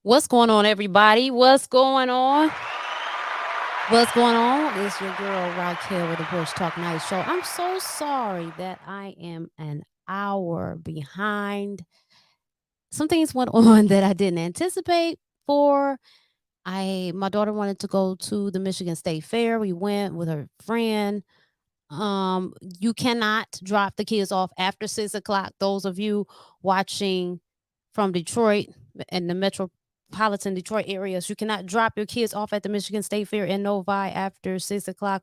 What's going on, everybody? What's going on? What's going on? It's your girl Raquel with the Porch Talk Night Show. I'm so sorry that I am an hour behind. Some things went on that I didn't anticipate for. My daughter wanted to go to the Michigan State Fair. We went with her friend. You cannot drop the kids off after 6 o'clock. Those of you watching from Detroit and the metropolitan Detroit areas, you cannot drop your kids off at the Michigan State Fair in Novi after 6 o'clock.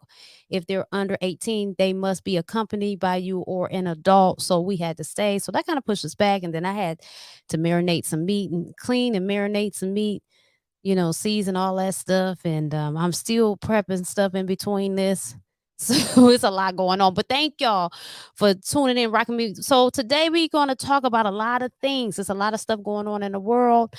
If they're under 18, they must be accompanied by you or an adult. So we had to stay. So that kind of pushed us back. And then I had to marinate some meat and clean and marinate some meat, season all that stuff. And I'm still prepping stuff in between this. So it's a lot going on. But thank y'all for tuning in, rocking me. So today we're going to talk about a lot of things. There's a lot of stuff going on in the world.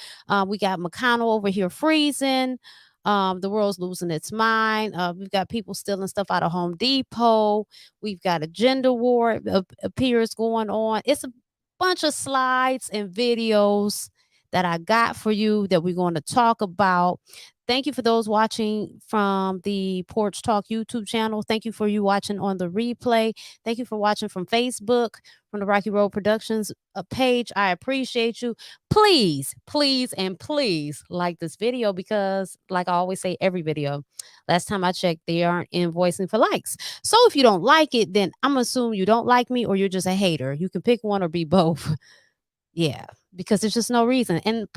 We got McConnell over here freezing. The world's losing its mind. We've got people stealing stuff out of Home Depot. We've got a gender war appears going on. It's a bunch of slides and videos that I got for you that we're going to talk about. Thank you for those watching from the Porch Talk YouTube channel. Thank you for you watching on the replay. Thank you for watching from Facebook, from the Racqi Road Productions page. I appreciate you. Please, please, and please like this video because, like I always say, every video, last time I checked, they aren't invoicing for likes. So if you don't like it, then I'm assuming you don't like me or you're just a hater. You can pick one or be both. Yeah, because there's just no reason. And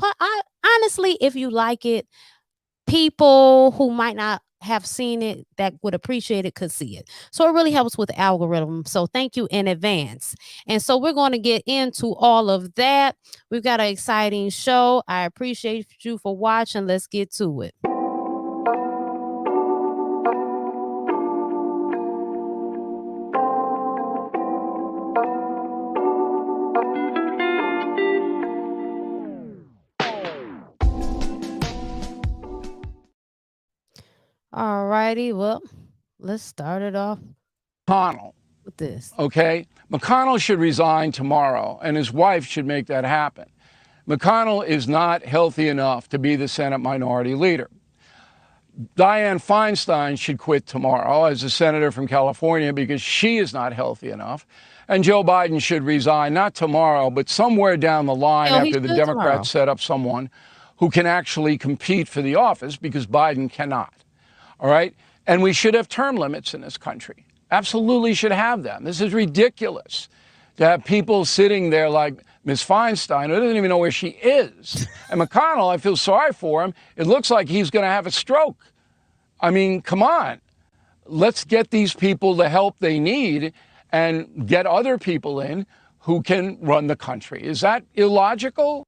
honestly, if you like it, people who might not have seen it that would appreciate it could see it. So it really helps with the algorithm. So thank you in advance. And so we're going to get into all of that. We've got an exciting show. I appreciate you for watching. Let's get to it. All righty. Well, let's start it off McConnell. with this. Okay? McConnell should resign tomorrow, and his wife should make that happen. McConnell is not healthy enough to be the Senate Minority Leader. Dianne Feinstein should quit tomorrow as a senator from California because she is not healthy enough. And Joe Biden should resign, not tomorrow, but somewhere down the line after the Democrats set up someone who can actually compete for the office because Biden cannot. All right? And we should have term limits in this country. Absolutely should have them. This is ridiculous to have people sitting there like Ms. Feinstein, who doesn't even know where she is. And McConnell, I feel sorry for him. It looks like he's going to have a stroke. I mean, come on. Let's get these people the help they need and get other people in who can run the country. Is that illogical?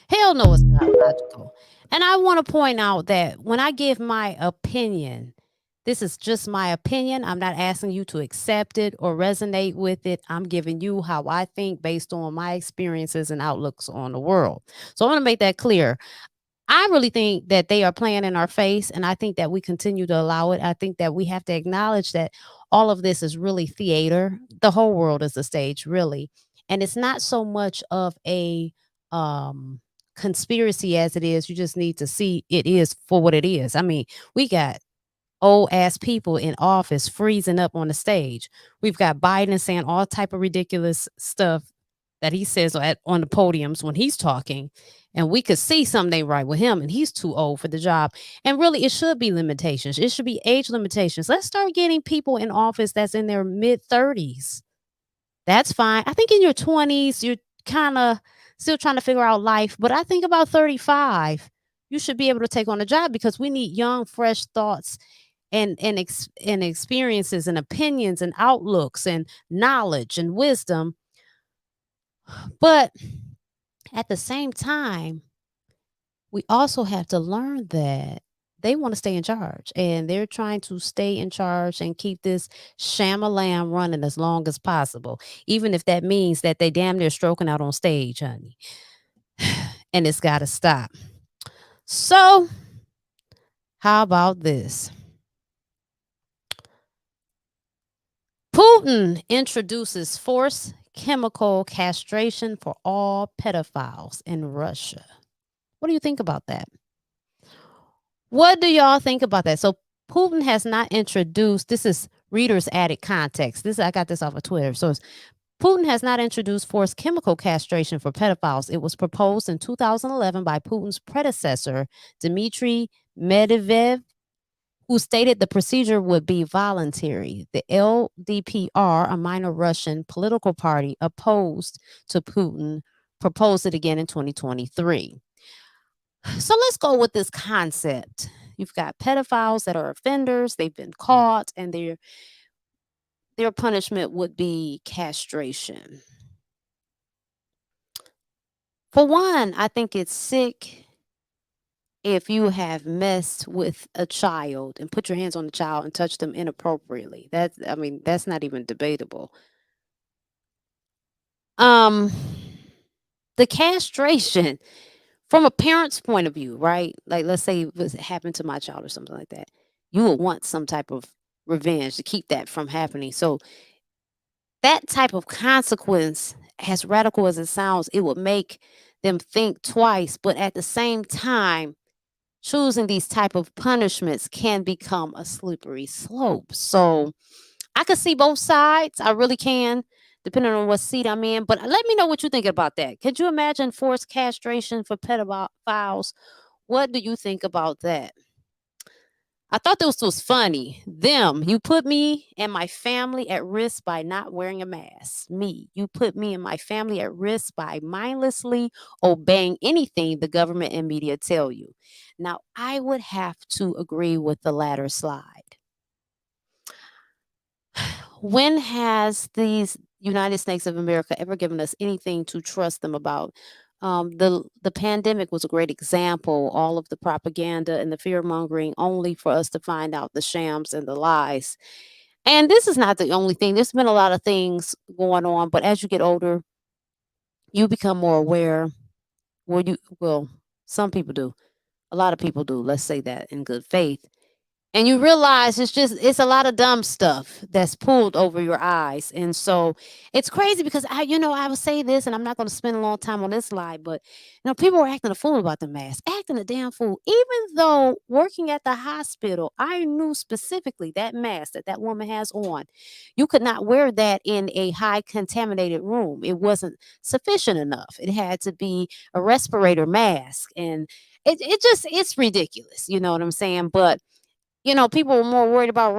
Hell no, it's not logical. And I want to point out that when I give my opinion, this is just my opinion. I'm not asking you to accept it or resonate with it. I'm giving you how I think based on my experiences and outlooks on the world. So I want to make that clear. I really think that they are playing in our face, and I think that we continue to allow it. I think that we have to acknowledge that all of this is really theater. The whole world is a stage, really. And it's not so much of a conspiracy as it is. You just need to see it is for what it is. I mean, we got old ass people in office freezing up on the stage. We've got Biden saying all type of ridiculous stuff that he says on the podiums when he's talking, and we could see something ain't right with him, and he's too old for the job. And really, it should be limitations. It should be age limitations. Let's start getting people in office that's in their mid-30s. That's fine. I think in your 20s, you're kind of still trying to figure out life, but I think about 35, you should be able to take on a job because we need young, fresh thoughts and experiences and opinions and outlooks and knowledge and wisdom. But at the same time, we also have to learn that they want to stay in charge, and they're trying to stay in charge and keep this sham-a-lam running as long as possible, even if that means that they damn near stroking out on stage, honey. And it's got to stop. So how about this? Putin introduces forced chemical castration for all pedophiles in Russia. What do you think about that? What do y'all think about that? So Putin has not introduced, this is readers added context. This I got this off of Twitter. So Putin has not introduced forced chemical castration for pedophiles. It was proposed in 2011 by Putin's predecessor, Dmitry Medvedev, who stated the procedure would be voluntary. The LDPR, a minor Russian political party opposed to Putin, proposed it again in 2023. So let's go with this concept. You've got pedophiles that are offenders, they've been caught, and their punishment would be castration. For one, I think it's sick if you have messed with a child and put your hands on the child and touch them inappropriately. That's not even debatable. Um the castration from a parent's point of view, right? Like let's say it was happened to my child or something like that. You would want some type of revenge to keep that from happening. So that type of consequence, as radical as it sounds, it would make them think twice, but at the same time, choosing these type of punishments can become a slippery slope. So I can see both sides. I really can, depending on what seat I'm in. But let me know what you think about that. Could you imagine forced castration for pedophiles? What do you think about that? I thought this was funny. You put me and my family at risk by not wearing a mask. You put me and my family at risk by mindlessly obeying anything the government and media tell you. Now, I would have to agree with the latter slide. When has these United States of America ever given us anything to trust them about? The pandemic was a great example. All of the propaganda and the fear mongering, only for us to find out the shams and the lies. And this is not the only thing. There's been a lot of things going on, but as you get older, you become more aware. Well, some people do. A lot of people do. Let's say that in good faith, and you realize it's a lot of dumb stuff that's pulled over your eyes. And so it's crazy because I would say this, and I'm not going to spend a long time on this slide, but people were acting a fool about the mask, acting a damn fool, even though working at the hospital, I knew specifically that mask that woman has on, you could not wear that in a high contaminated room. It wasn't sufficient enough. It had to be a respirator mask, and it's ridiculous, you know what I'm saying? But people are more worried about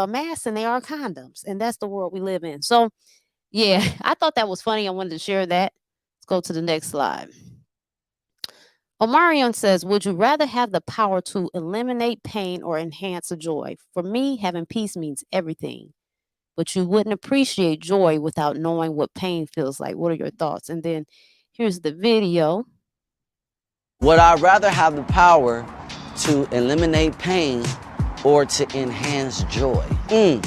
masks than they are condoms, and that's the world we live in. So, yeah, I thought that was funny. I wanted to share that. Let's go to the next slide. Omarion says, "Would you rather have the power to eliminate pain or enhance a joy? For me, having peace means everything, but you wouldn't appreciate joy without knowing what pain feels like. What are your thoughts?" And then here's the video. Would I rather have the power to eliminate pain or to enhance joy?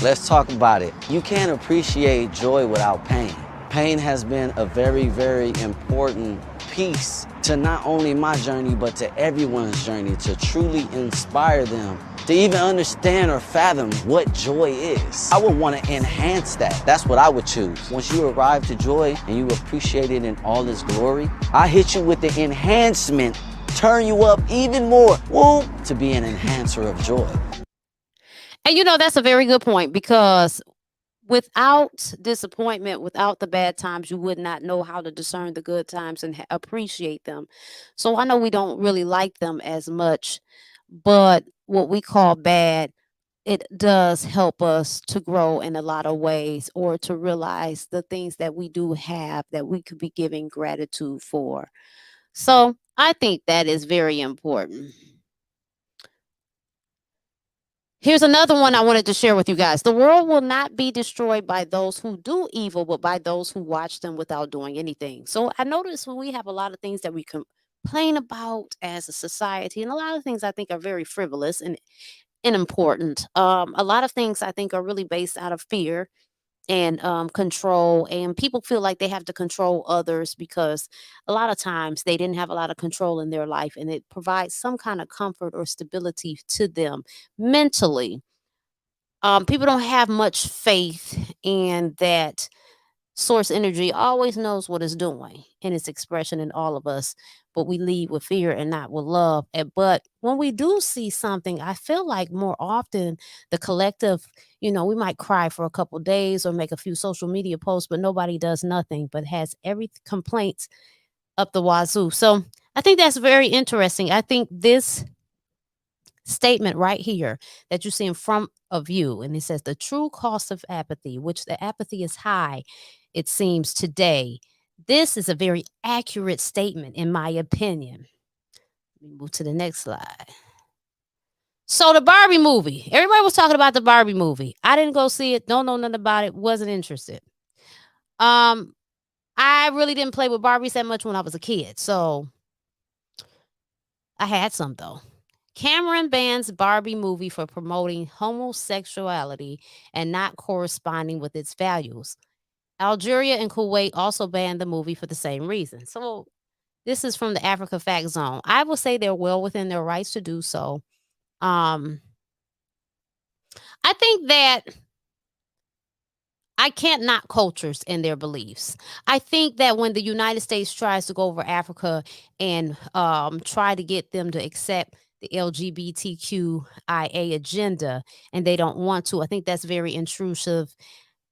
Let's talk about it. You can't appreciate joy without pain. Pain has been a very, very important piece to not only my journey, but to everyone's journey, to truly inspire them to even understand or fathom what joy is. I would want to enhance that. That's what I would choose. Once you arrive to joy and you appreciate it in all its glory, I hit you with the enhancement, turn you up even more, to be an enhancer of joy. And that's a very good point, because without disappointment, without the bad times, you would not know how to discern the good times and appreciate them. So I know we don't really like them as much, but what we call bad, it does help us to grow in a lot of ways, or to realize the things that we do have that we could be giving gratitude for. So I think that is very important. Here's another one I wanted to share with you guys. The world will not be destroyed by those who do evil, but by those who watch them without doing anything. So I notice when we have a lot of things that we complain about as a society, and a lot of things I think are very frivolous and unimportant. A lot of things I think are really based out of fear and control, and people feel like they have to control others because a lot of times they didn't have a lot of control in their life, and it provides some kind of comfort or stability to them mentally. People don't have much faith in that source energy always knows what it's doing in its expression in all of us, but we lead with fear and not with love. But when we do see something, I feel like more often the collective, we might cry for a couple days or make a few social media posts, but nobody does nothing, but has every complaint up the wazoo. So I think that's very interesting. I think this statement right here that you see in front of you, and it says the true cost of apathy, which the apathy is high, it seems today. This is a very accurate statement, in my opinion. Let me move to the next slide. So the Barbie movie, everybody was talking about the Barbie movie. I didn't go see it. Don't know nothing about it. Wasn't interested. I really didn't play with Barbies that much when I was a kid. So I had some though. Cameron bans Barbie movie for promoting homosexuality and not corresponding with its values. Algeria and Kuwait also banned the movie for the same reason. So this is from the Africa Fact Zone. I will say they're well within their rights to do so. I think that I can't knock cultures and their beliefs. I think that when the United States tries to go over Africa and try to get them to accept the LGBTQIA agenda, and they don't want to, I think that's very intrusive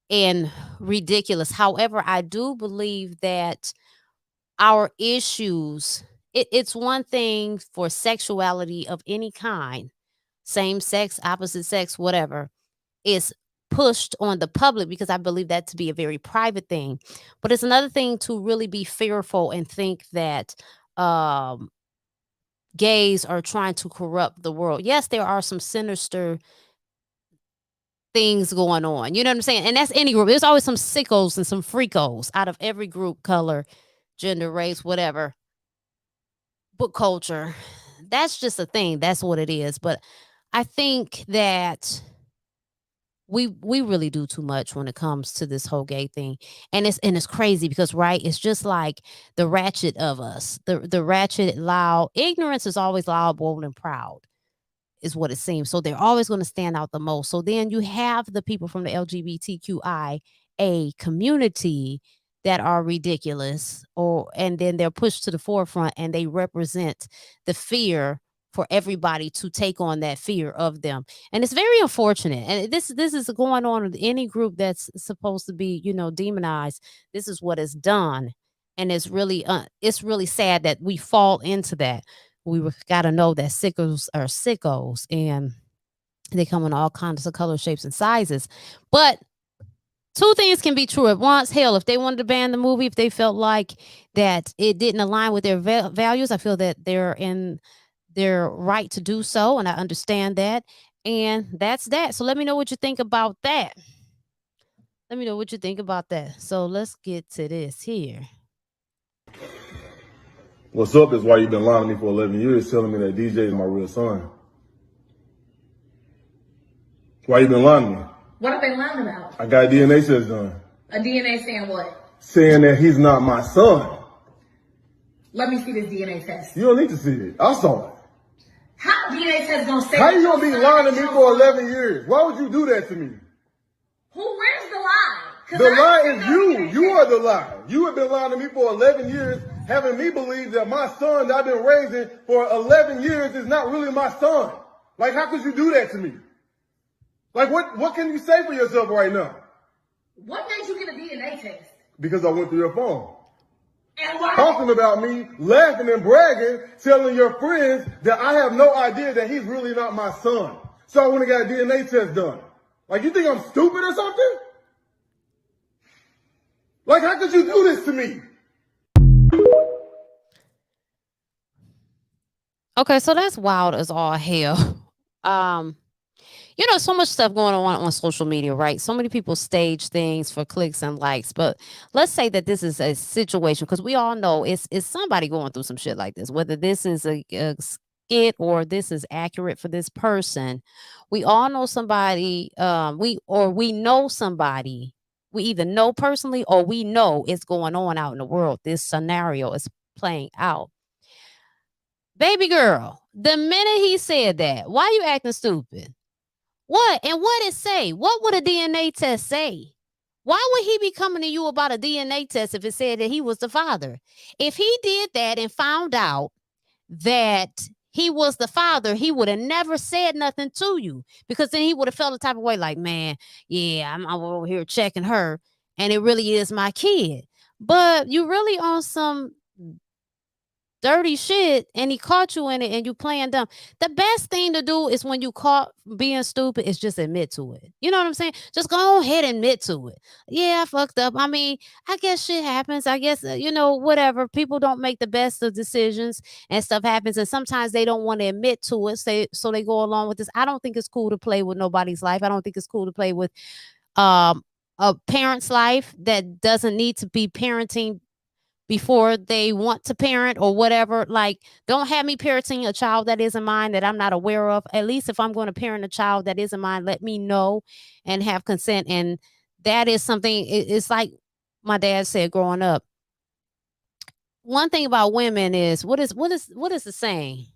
and ridiculous. However, I do believe that our issues, it's one thing for sexuality of any kind, same sex, opposite sex, whatever, is pushed on the public because I believe that to be a very private thing. But it's another thing to really be fearful and think that gays are trying to corrupt the world. Yes, there are some sinister things going on. You know what I'm saying? And that's any group. There's always some sickos and some freakos out of every group, color, gender, race, whatever. Book culture. That's just a thing. That's what it is. But I think that we really do too much when it comes to this whole gay thing. And it's crazy because it's just like the ratchet of us. The ratchet loud. Ignorance is always loud, bold, and proud, is what it seems. So they're always going to stand out the most. So then you have the people from the LGBTQIA community that are ridiculous, and then they're pushed to the forefront and they represent the fear for everybody to take on that fear of them. And it's very unfortunate. And this is going on with any group that's supposed to be, demonized. This is what is done. And it's really sad that we fall into that. We got to know that sickos are sickos, and they come in all kinds of color, shapes, and sizes. But two things can be true at once. Hell, if they wanted to ban the movie, if they felt like that it didn't align with their values, I feel that they're in their right to do so, and I understand that. And that's that. So let me know what you think about that. So let's get to this here. What's up is why you've been lying to me for 11 years, telling me that DJ is my real son. Why you been lying to me? What have they lying about? I got a DNA test done. A DNA saying what? Saying that he's not my son. Let me see this DNA test. You don't need to see it. I saw it. How DNA test gonna say? How you gonna be lying to me for 11 years? Why would you do that to me? Where's the lie? The lie is you. You are the lie. You have been lying to me for 11 years, having me believe that my son that I've been raising for 11 years is not really my son. Like, how could you do that to me? Like, what can you say for yourself right now? What made you get a DNA test? Because I went through your phone. And why? Talking about me, laughing and bragging, telling your friends that I have no idea that he's really not my son. So I went and got a DNA test done. Like, you think I'm stupid or something? Like, how could you do this to me? Okay, so that's wild as all hell. So much stuff going on social media, right? So many people stage things for clicks and likes. But let's say that this is a situation, because we all know it's somebody going through some shit like this, whether this is a skit or this is accurate for this person. We all know somebody, we know somebody. We either know personally or we know it's going on out in the world. This scenario is playing out. Baby girl, the minute he said that, why you acting stupid? What? And what it say? What would a DNA test say? Why would he be coming to you about a DNA test if it said that he was the father? If he did that and found out that he was the father, he would have never said nothing to you, because then he would have felt the type of way like, man, yeah, I'm over here checking her and it really is my kid. But you really on some dirty shit and he caught you in it and you playing dumb. The best thing to do is when you caught being stupid is just admit to it. You know what I'm saying? Just go ahead and admit to it. Yeah, I fucked up. I mean, I guess shit happens. I guess, whatever. People don't make the best of decisions and stuff happens. And sometimes they don't want to admit to it. So they go along with this. I don't think it's cool to play with nobody's life. I don't think it's cool to play with a parent's life that doesn't need to be parenting before they want to parent or whatever. Like, don't have me parenting a child that isn't mine, that I'm not aware of. At least if I'm going to parent a child that isn't mine, let me know and have consent. And that is something, it's like my dad said growing up. One thing about women is, what is the saying?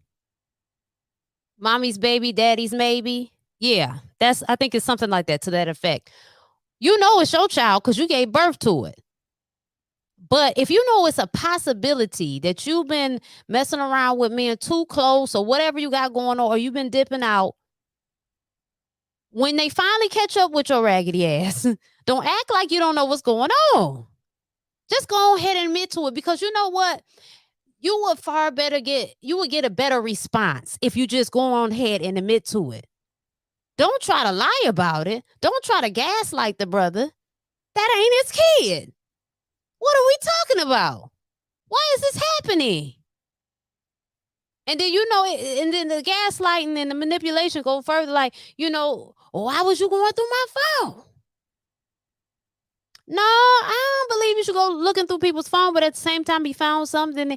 Mommy's baby, daddy's maybe. Yeah, I think it's something like that, to that effect. You know it's your child because you gave birth to it. But if you know it's a possibility that you've been messing around with men too close or whatever you got going on, or you've been dipping out, when they finally catch up with your raggedy ass, don't act like you don't know what's going on. Just go ahead and admit to it, because you know what? You would get a better response if you just go on ahead and admit to it. Don't try to lie about it. Don't try to gaslight the brother. That ain't his kid. What are we talking about? Why is this happening? And then, and then the gaslighting and the manipulation go further, like, why was you going through my phone? No, I don't believe you should go looking through people's phone, but at the same time, you found something.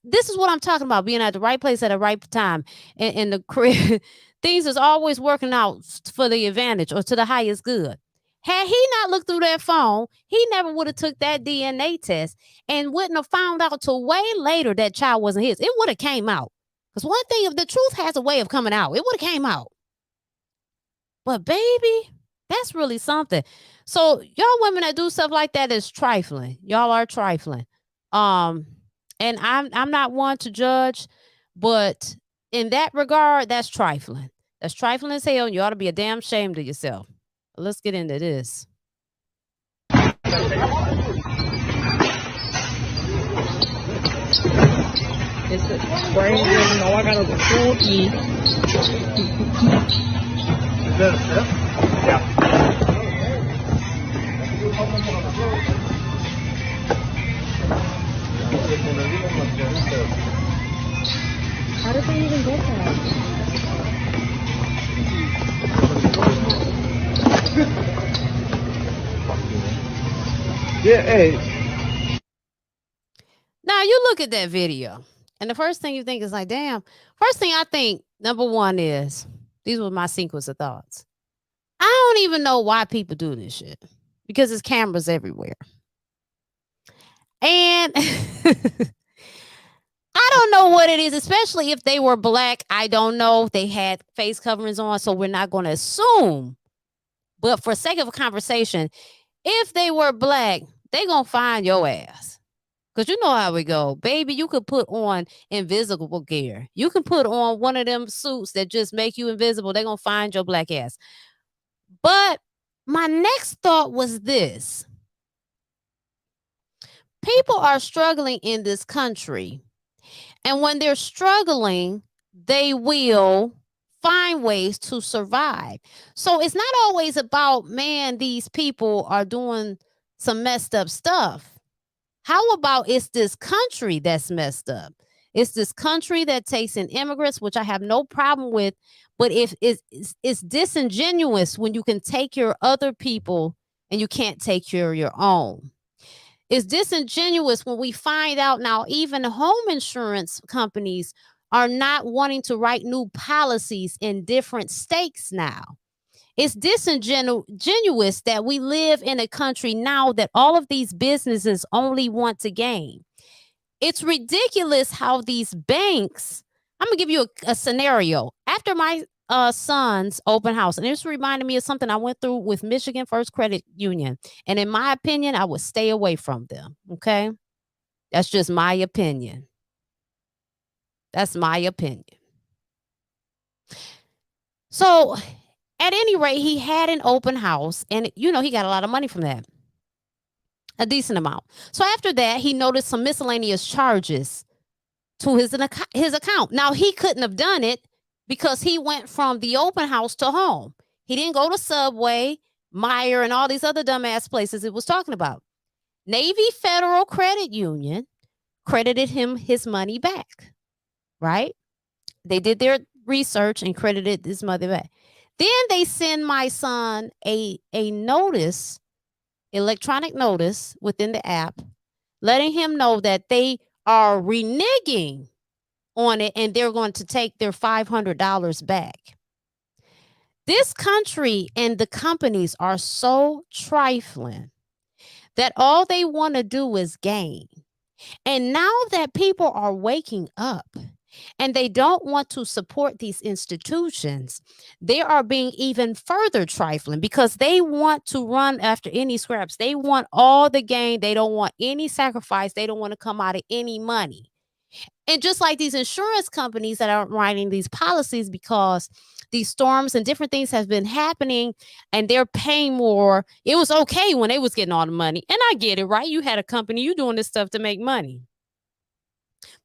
This is what I'm talking about, being at the right place at the right time. In the crib, things is always working out for the advantage or to the highest good. Had he not looked through that phone, he never would have took that DNA test and wouldn't have found out till way later that child wasn't his. It would have came out. Because one thing, if the truth has a way of coming out, it would have came out. But baby, that's really something. So y'all women that do stuff like that is trifling. Y'all are trifling. And I'm not one to judge, but in that regard, that's trifling. That's trifling as hell, and you ought to be a damn shame to yourself. Let's get into this. It's a spring, you know, I gotta go full E. Is that a step? Yeah. How did they even get that? Yeah, hey. Now you look at that video, and the first thing you think is like, damn. First thing I think, number one, is, these were my sequence of thoughts. I don't even know why people do this shit, because there's cameras everywhere. And I don't know what it is, especially if they were black. I don't know if they had face coverings on, so we're not going to assume. But for sake of a conversation, if they were black, they going to find your ass. Because you know how we go. Baby, you could put on invisible gear. You can put on one of them suits that just make you invisible. They're going to find your black ass. But my next thought was this. People are struggling in this country. And when they're struggling, they will find ways to survive. So it's not always about, man, these people are doing some messed up stuff. How about it's this country that's messed up? It's this country that takes in immigrants, which I have no problem with. But if it's disingenuous when you can take care of other people and you can't take care of your own. It's disingenuous when we find out now even home insurance companies are not wanting to write new policies in different states now. It's disingenuous that we live in a country now that all of these businesses only want to gain. It's ridiculous how these banks, I'm going to give you a scenario. After my son's open house, and this reminded me of something I went through with Michigan First Credit Union. And in my opinion, I would stay away from them. Okay, that's just my opinion. That's my opinion. So, at any rate, he had an open house, and he got a lot of money from that, a decent amount. So after that, he noticed some miscellaneous charges to his account. Now, he couldn't have done it because he went from the open house to home. He didn't go to Subway, Meyer, and all these other dumbass places it was talking about. Navy Federal Credit Union credited him his money back, right? They did their research and credited his money back. Then they send my son a notice, electronic notice within the app, letting him know that they are reneging on it and they're going to take their $500 back. This country and the companies are so trifling that all they want to do is gain. And now that people are waking up and they don't want to support these institutions, they are being even further trifling because they want to run after any scraps. They want all the gain. They don't want any sacrifice. They don't want to come out of any money. And just like these insurance companies that are writing these policies because these storms and different things have been happening and they're paying more. It was okay when they was getting all the money. And I get it, right? You had a company, you doing this stuff to make money.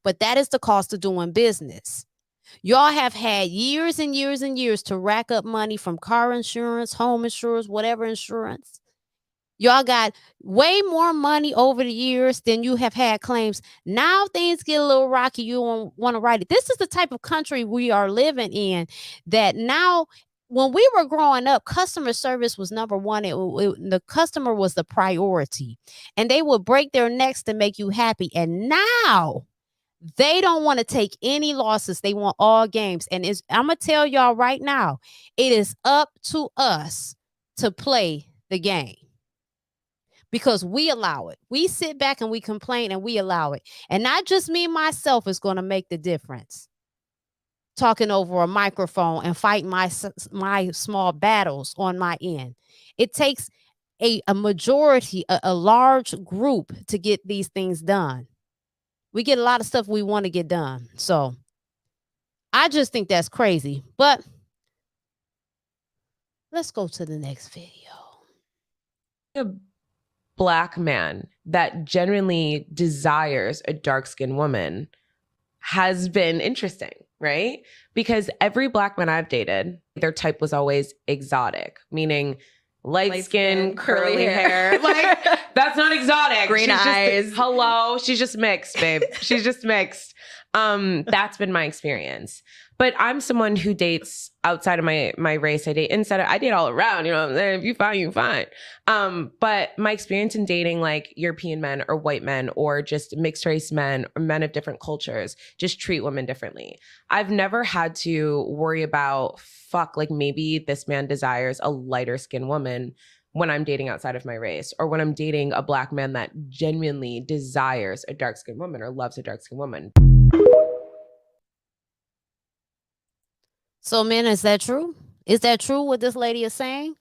But that is the cost of doing business. Y'all have had years and years and years to rack up money from car insurance, home insurance, whatever insurance. Y'all got way more money over the years than you have had claims. Now things get a little rocky. You don't want to write it. This is the type of country we are living in that now, when we were growing up, customer service was number one. The customer was the priority. And they would break their necks to make you happy. And now they don't want to take any losses. They want all games. And I'm going to tell y'all right now, it is up to us to play the game. Because we allow it. We sit back and we complain and we allow it. And not just me and myself is going to make the difference. Talking over a microphone and fighting my small battles on my end. It takes a majority, a large group to get these things done. We get a lot of stuff we want to get done. So I just think that's crazy. But let's go to the next video. Black man that genuinely desires a dark-skinned woman has been interesting, right? Because every Black man I've dated, their type was always exotic, meaning light skin, curly hair. Like, that's not exotic. Green eyes. Hello. She's just mixed, babe. She's just mixed. That's been my experience. But I'm someone who dates outside of my race. I date inside. I date all around. You know what I'm saying? If you fine, you fine. But my experience in dating like European men or white men or just mixed race men or men of different cultures just treat women differently. I've never had to worry about, like maybe this man desires a lighter skinned woman when I'm dating outside of my race, or when I'm dating a Black man that genuinely desires a dark skinned woman or loves a dark skinned woman. So, men, is that true? Is that true what this lady is saying?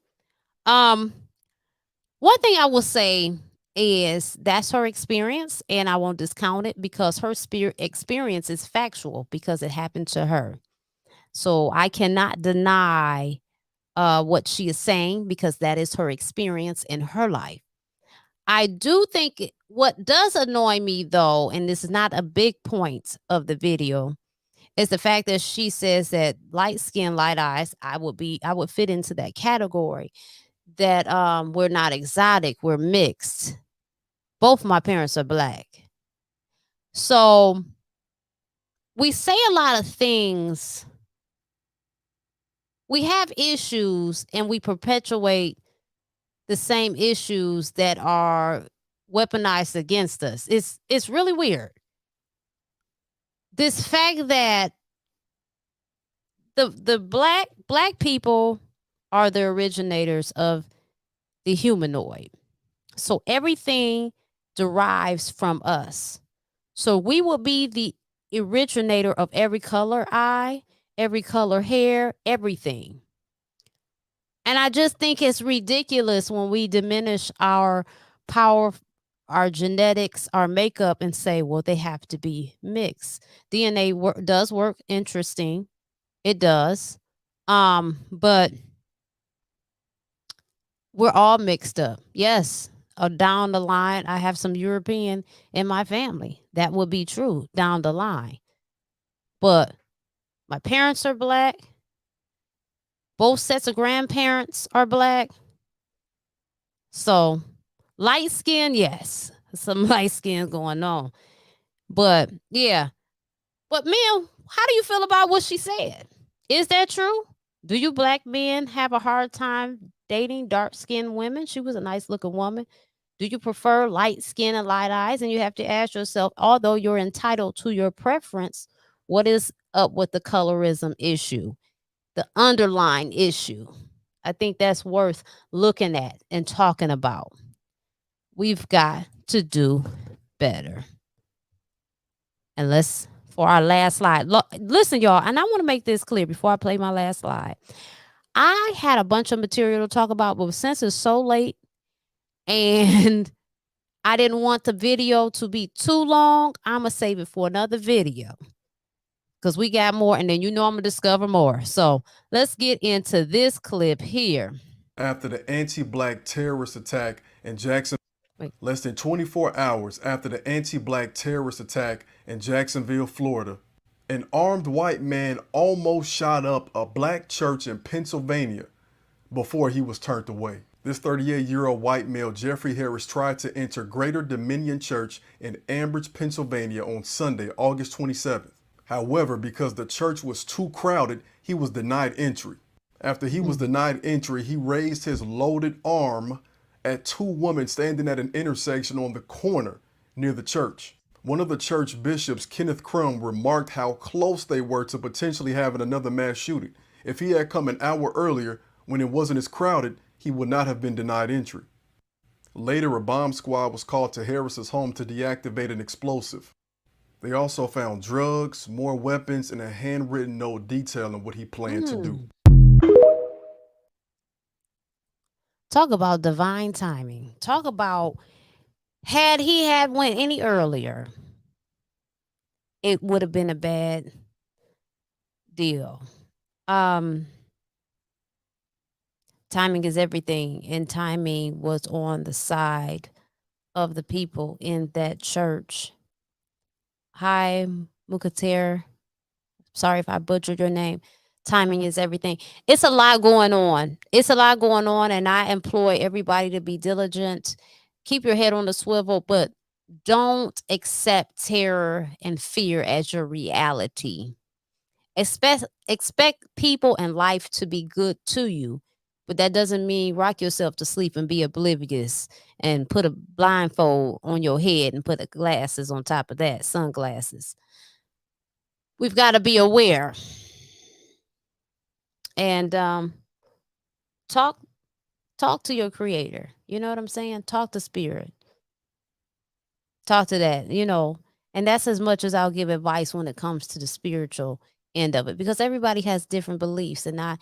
One thing I will say is that's her experience, and I won't discount it because her experience is factual because it happened to her. So I cannot deny what she is saying because that is her experience in her life. I do think what does annoy me, though, and this is not a big point of the video, is the fact that she says that light skin, light eyes, I would fit into that category, that we're not exotic, we're mixed. Both my parents are Black. So we say a lot of things. We have issues and we perpetuate the same issues that are weaponized against us. It's really weird. This fact that the black people are the originators of the humanoid. So everything derives from us. So we will be the originator of every color eye, every color hair, everything. And I just think it's ridiculous when we diminish our power, our genetics, our makeup, and say, well, they have to be mixed. DNA does work interesting. It does. But we're all mixed up. Yes. Down the line, I have some European in my family. That would be true down the line. But my parents are black. Both sets of grandparents are black. So light skin, yes. Some light skin going on. But yeah. But Mel, how do you feel about what she said? Is that true? Do you black men have a hard time dating dark skinned women? She was a nice looking woman. Do you prefer light skin and light eyes? And you have to ask yourself, although you're entitled to your preference, what is up with the colorism issue, the underlying issue? I think that's worth looking at and talking about. We've got to do better. And for our last slide. Listen, y'all, and I want to make this clear before I play my last slide. I had a bunch of material to talk about, but since it's so late and I didn't want the video to be too long, I'm going to save it for another video because we got more, and then I'm going to discover more. So let's get into this clip here. After the anti-black terrorist attack in Jackson. Less than 24 hours after the anti-black terrorist attack in Jacksonville, Florida, an armed white man almost shot up a black church in Pennsylvania before he was turned away. This 38-year-old white male, Jeffrey Harris, tried to enter Greater Dominion Church in Ambridge, Pennsylvania on Sunday, August 27th. However, because the church was too crowded, he was denied entry. After he was denied entry, he raised his loaded arm at two women standing at an intersection on the corner near the church. One of the church bishops, Kenneth Crum, remarked how close they were to potentially having another mass shooting. If he had come an hour earlier, when it wasn't as crowded, he would not have been denied entry. Later, a bomb squad was called to Harris's home to deactivate an explosive. They also found drugs, more weapons, and a handwritten note detailing what he planned to do. Talk about divine timing. Talk about had he went any earlier, it would have been a bad deal. Timing is everything, and timing was on the side of the people in that church. Hi, Mukatir. Sorry if I butchered your name. Timing is everything. It's a lot going on. And I employ everybody to be diligent. Keep your head on the swivel, but don't accept terror and fear as your reality. Expect people and life to be good to you, but that doesn't mean rock yourself to sleep and be oblivious and put a blindfold on your head and put glasses on top of that, sunglasses. We've got to be aware. And talk to your creator. You know what I'm saying? Talk to spirit. Talk to that, and that's as much as I'll give advice when it comes to the spiritual end of it, because everybody has different beliefs, and I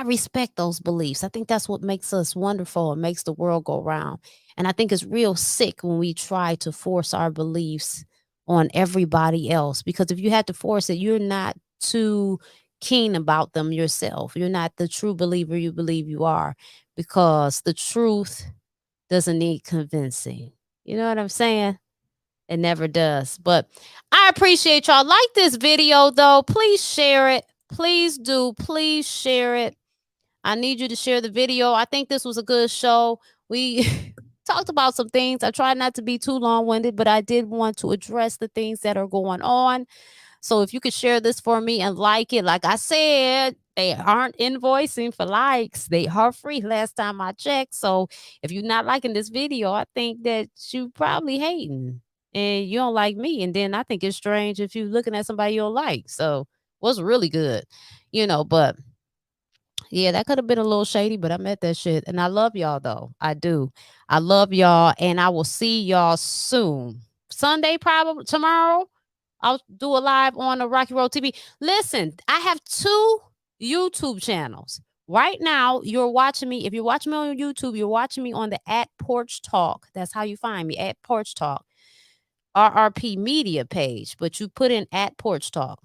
respect those beliefs. I think that's what makes us wonderful and makes the world go round. And I think it's real sick when we try to force our beliefs on everybody else, because if you had to force it, you're not too keen about them yourself. You're not the true believer you believe you are, because the truth doesn't need convincing. You know what I'm saying? It never does. But I appreciate y'all. Like this video, though. Please share it. Please do. Please share it. I need you to share the video. I think this was a good show. We talked about some things. I tried not to be too long-winded, but I did want to address the things that are going on. So if you could share this for me and like it, like I said, they aren't invoicing for likes. They are free last time I checked. So if you're not liking this video, I think that you probably hating and you don't like me. And then I think it's strange if you're looking at somebody you don't like. So was really good, but yeah, that could have been a little shady, but I met that shit. And I love y'all, though. I do. I love y'all, and I will see y'all soon. Sunday, probably tomorrow. I'll do a live on the Racqi Road TV. Listen, I have 2 YouTube channels. Right now, you're watching me. If you're watching me on YouTube, you're watching me on the @Porch Talk. That's how you find me, @Porch Talk. RRP Media page, but you put in @Porch Talk.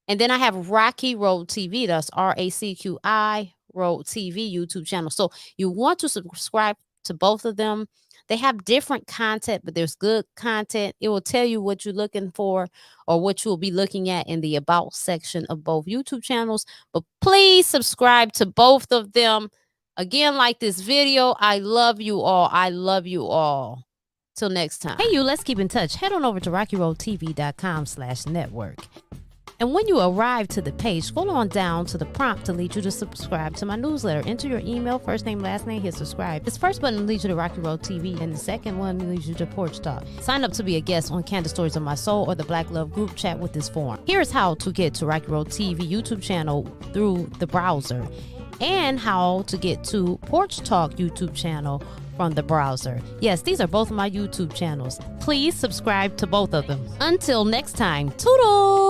And then I have Racqi Road TV. That's RACQI Road TV YouTube channel. So you want to subscribe to both of them. They have different content, but there's good content. It will tell you what you're looking for or what you will be looking at in the About section of both YouTube channels. But please subscribe to both of them. Again, like this video. I love you all. I love you all. Till next time. Hey, you, let's keep in touch. Head on over to RacqiRoadTV.com/network. And when you arrive to the page, scroll on down to the prompt to lead you to subscribe to my newsletter. Enter your email, first name, last name, hit subscribe. This first button leads you to Racqi Road TV, and the second one leads you to Porch Talk. Sign up to be a guest on Candid Stories of My Soul or the Black Love group chat with this form. Here's how to get to Racqi Road TV YouTube channel through the browser, and how to get to Porch Talk YouTube channel from the browser. Yes, these are both my YouTube channels. Please subscribe to both of them. Until next time, toodles!